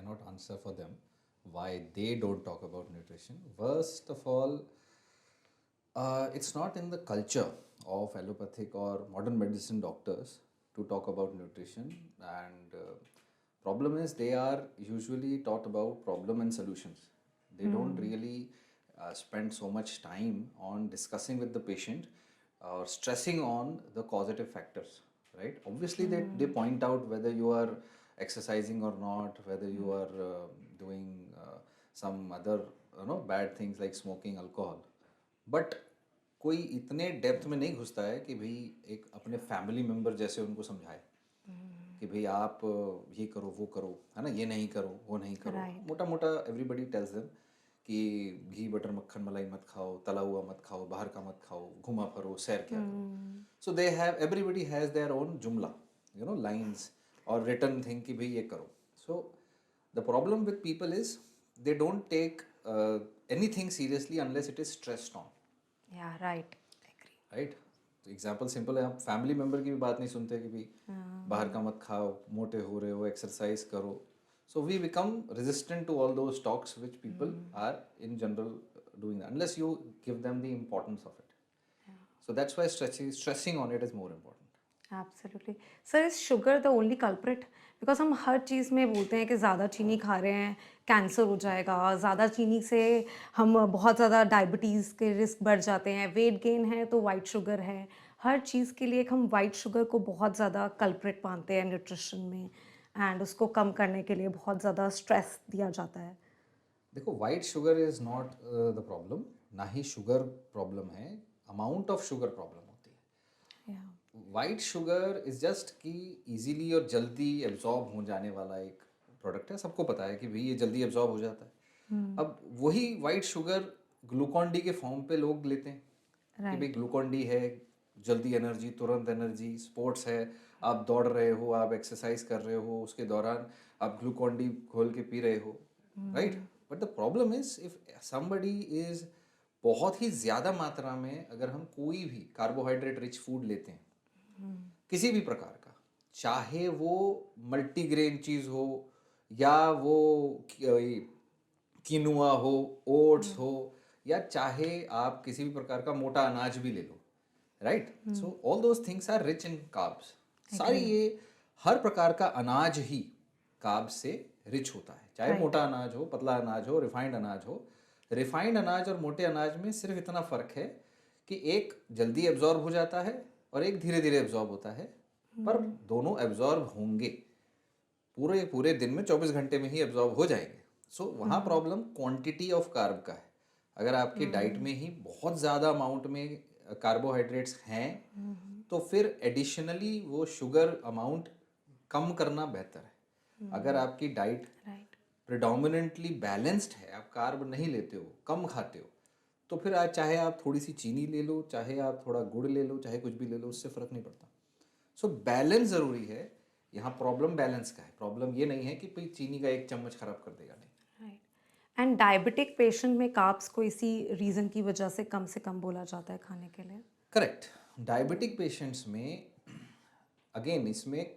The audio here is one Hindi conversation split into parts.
cannot answer for them why they don't talk about nutrition. First of all, it's not in the culture of allopathic or modern medicine doctors to talk about nutrition, and problem is they are usually taught about problem and solutions. They don't really spend so much time on discussing with the patient or stressing on the causative factors, right? Obviously they point out whether you are exercising or not, whether you are doing some other bad things like smoking alcohol, but कोई इतने डेप्थ में नहीं घुसता है कि भाई एक अपने फैमिली मेम्बर जैसे उनको समझाए कि भाई आप ये करो वो करो, है ना, ये नहीं करो वो नहीं करो. Right. मोटा मोटा एवरीबडी टेल्स देम कि घी बटर मक्खन मलाई मत खाओ, तला हुआ मत खाओ, बाहर का मत खाओ, घुमा फिरो, सैर किया करो. So they have, everybody has their own जुमला, लाइन्स और रिटर्न थिंग कि भाई ये करो. So the problem with people is they don't take anything seriously unless it is stressed on. Yeah, right. Agree. Right. तो एग्जाम्पल सिंपल है, आप फैमिली मेम्बर की भी बात नहीं सुनते कि भाई बाहर का मत खाओ, मोटे हो रहे हो, एक्सरसाइज करो. So we become resistant to all those talks which people are in general doing unless you give them the importance of it. So that's why stressing on it is more important. Absolutely. Sir, is sugar the only culprit? Because हम हर चीज़ में बोलते हैं कि ज़्यादा चीनी खा रहे हैं कैंसर हो जाएगा, ज़्यादा चीनी से हम बहुत ज़्यादा डायबिटीज़ के रिस्क बढ़ जाते हैं, वेट गेन है तो वाइट शुगर है. हर चीज़ के लिए हम वाइट शुगर को बहुत ज़्यादा कल्प्रिट मानते हैं न्यूट्रिशन में, एंड उसको कम करने के लिए बहुत ज़्यादा स्ट्रेस दिया जाता है. देखो, white sugar is not the problem, ना ही शुगर प्रॉब्लम है, अमाउंट ऑफ शुगर प्रॉब्लम होती है. या वाइट शुगर इज जस्ट कि इजीली और जल्दी एब्जॉर्ब हो जाने वाला एक प्रोडक्ट है. सबको पता है कि भाई ये जल्दी एब्जॉर्ब हो जाता है. अब वही वाइट शुगर ग्लूकॉन डी के फॉर्म पे लोग लेते हैं कि भाई राइट. ग्लूकॉन डी है, जल्दी एनर्जी, तुरंत एनर्जी, स्पोर्ट्स है, आप दौड़ रहे हो, आप एक्सरसाइज कर रहे हो, उसके दौरान आप ग्लूकॉन डी घोल के पी रहे हो, right. But the problem is if somebody is बहुत ही ज़्यादा मात्रा में अगर हम कोई भी कार्बोहाइड्रेट रिच फूड लेते हैं किसी भी प्रकार का, चाहे वो मल्टीग्रेन चीज़ हो या वो कीनुआ हो, ओट्स हो, या चाहे आप किसी भी प्रकार का मोटा अनाज भी ले लो, right. So all those things are rich in carbs. सारी ये हर प्रकार का अनाज ही कार्ब्स से रिच होता है, चाहे Right. मोटा अनाज हो, पतला अनाज हो, रिफाइंड अनाज हो. रिफाइंड अनाज और मोटे अनाज में सिर्फ इतना फ़र्क है कि एक जल्दी एब्जॉर्ब हो जाता है और एक धीरे धीरे एब्जॉर्ब होता है, पर दोनों एब्जॉर्ब होंगे, पूरे पूरे दिन में 24 घंटे में ही एब्जॉर्ब हो जाएंगे. सो वहाँ प्रॉब्लम क्वांटिटी ऑफ कार्ब का है. अगर आपकी डाइट में ही बहुत ज़्यादा अमाउंट में कार्बोहाइड्रेट्स हैं तो फिर एडिशनली वो शुगर अमाउंट कम करना बेहतर है. अगर आपकी डाइट राइट. प्रिडोमिनेंटली बैलेंस्ड है, आप कार्ब नहीं लेते हो, कम खाते हो, तो फिर आज चाहे आप थोड़ी सी चीनी ले लो, चाहे आप थोड़ा गुड़ ले लो, चाहे कुछ भी ले लो, उससे फ़र्क नहीं पड़ता. सो बैलेंस ज़रूरी है. यहाँ प्रॉब्लम बैलेंस का है. प्रॉब्लम ये नहीं है कि भाई चीनी का एक चम्मच खराब कर देगा, नहीं. राइट. एंड डायबिटिक पेशेंट में कार्ब्स को इसी रीज़न की वजह से कम बोला जाता है खाने के लिए. करेक्ट. डायबिटिक पेशेंट्स में अगेन इसमें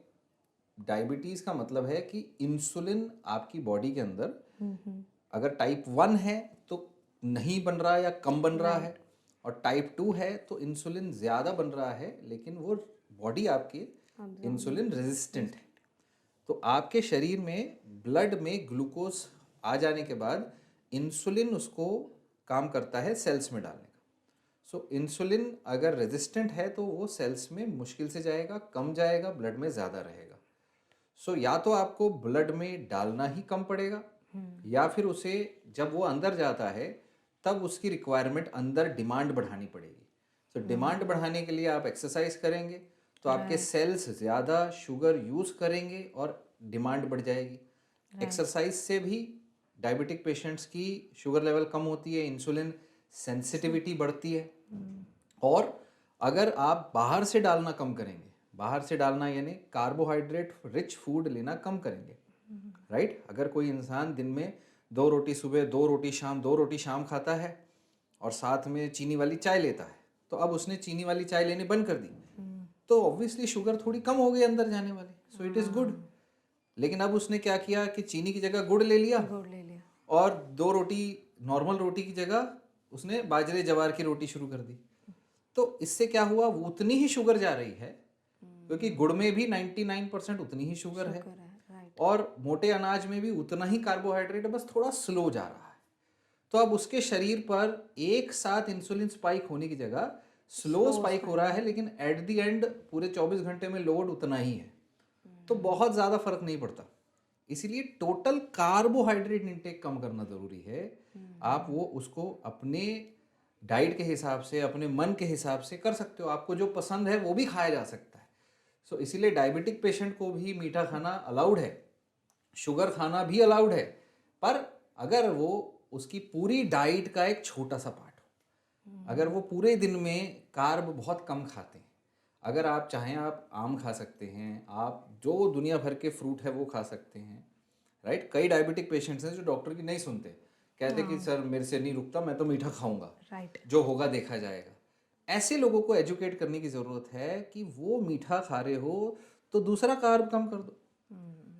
डायबिटीज़ का मतलब है कि इंसुलिन आपकी बॉडी के अंदर अगर टाइप 1 है तो नहीं बन रहा या कम बन रहा है, और टाइप 2 है तो इंसुलिन ज़्यादा बन रहा है लेकिन वो बॉडी आपकी इंसुलिन रेजिस्टेंट है. तो आपके शरीर में ब्लड में ग्लूकोज आ जाने के बाद इंसुलिन उसको काम करता है सेल्स में डालने का. सो इंसुलिन अगर रेजिस्टेंट है तो वो सेल्स में मुश्किल से जाएगा, कम जाएगा, ब्लड में ज़्यादा रहेगा. सो या तो आपको ब्लड में डालना ही कम पड़ेगा, या फिर उसे जब वो अंदर जाता है तब उसकी रिक्वायरमेंट अंदर डिमांड बढ़ानी पड़ेगी. सो डिमांड बढ़ाने के लिए आप एक्सरसाइज करेंगे तो आपके सेल्स ज़्यादा शुगर यूज़ करेंगे और डिमांड बढ़ जाएगी. एक्सरसाइज से भी डायबिटिक पेशेंट्स की शुगर लेवल कम होती है, इंसुलिन सेंसिटिविटी बढ़ती है. और अगर आप बाहर से डालना कम करेंगे, बाहर से डालना यानी कार्बोहाइड्रेट रिच फूड लेना कम करेंगे, राइट. अगर कोई इंसान दिन में 2 रोटी सुबह, 2 रोटी शाम, 2 रोटी शाम खाता है और साथ में चीनी वाली चाय लेता है, तो अब उसने चीनी वाली चाय लेनी बंद कर दी, तो ऑब्वियसली शुगर थोड़ी कम हो गई अंदर जाने वाली. So it is good. लेकिन अब उसने क्या किया कि चीनी की जगह गुड़ ले लिया गुड़ ले लिया। और 2 रोटी नॉर्मल रोटी की जगह उसने बाजरे जवार की रोटी शुरू कर दी। तो इससे क्या हुआ, वो उतनी ही शुगर जा रही है क्योंकि गुड़ में भी 99% उतनी ही शुगर है शुगर है, राइट। और मोटे अनाज में भी उतना ही कार्बोहाइड्रेट है, बस थोड़ा स्लो जा रहा है। तो अब उसके शरीर पर एक साथ इंसुलिन स्पाइक होने की जगह स्लो स्पाइक हो रहा है, लेकिन एट द एंड पूरे 24 घंटे में लोड उतना ही है। तो बहुत ज़्यादा फर्क नहीं पड़ता। इसीलिए टोटल कार्बोहाइड्रेट इंटेक कम करना ज़रूरी है। आप वो उसको अपने डाइट के हिसाब से, अपने मन के हिसाब से कर सकते हो। आपको जो पसंद है वो भी खाया जा सकता है। सो इसीलिए डायबिटिक पेशेंट को भी मीठा खाना अलाउड है, शुगर खाना भी अलाउड है, पर अगर वो उसकी पूरी डाइट का एक छोटा सा पार्ट हो। अगर वो पूरे दिन में कार्ब बहुत कम खाते हैं, अगर आप चाहें आप आम खा सकते हैं, आप जो दुनिया भर के फ्रूट है वो खा सकते हैं, राइट। कई डायबिटिक पेशेंट्स हैं जो डॉक्टर की नहीं सुनते, कहते कि सर मेरे से नहीं रुकता, मैं तो मीठा खाऊंगा, राइट। जो होगा देखा जाएगा। ऐसे लोगों को एजुकेट करने की ज़रूरत है कि वो मीठा खा रहे हो तो दूसरा कार्ब कम कर दो,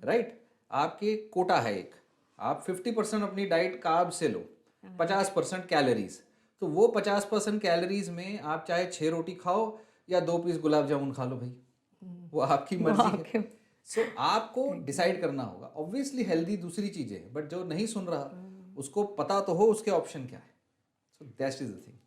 राइट। आपके कोटा है एक, आप 50% अपनी डाइट कार्ब से लो, 50% कैलोरीज। तो वो 50% कैलोरीज में आप चाहे 6 रोटी खाओ या 2 पीस गुलाब जामुन खा लो भाई, वो आपकी मर्जी है। सो आपको डिसाइड करना होगा। ऑब्वियसली हेल्दी दूसरी चीज़ें है, बट जो नहीं सुन रहा उसको पता तो हो उसके ऑप्शन क्या है। So that is the thing.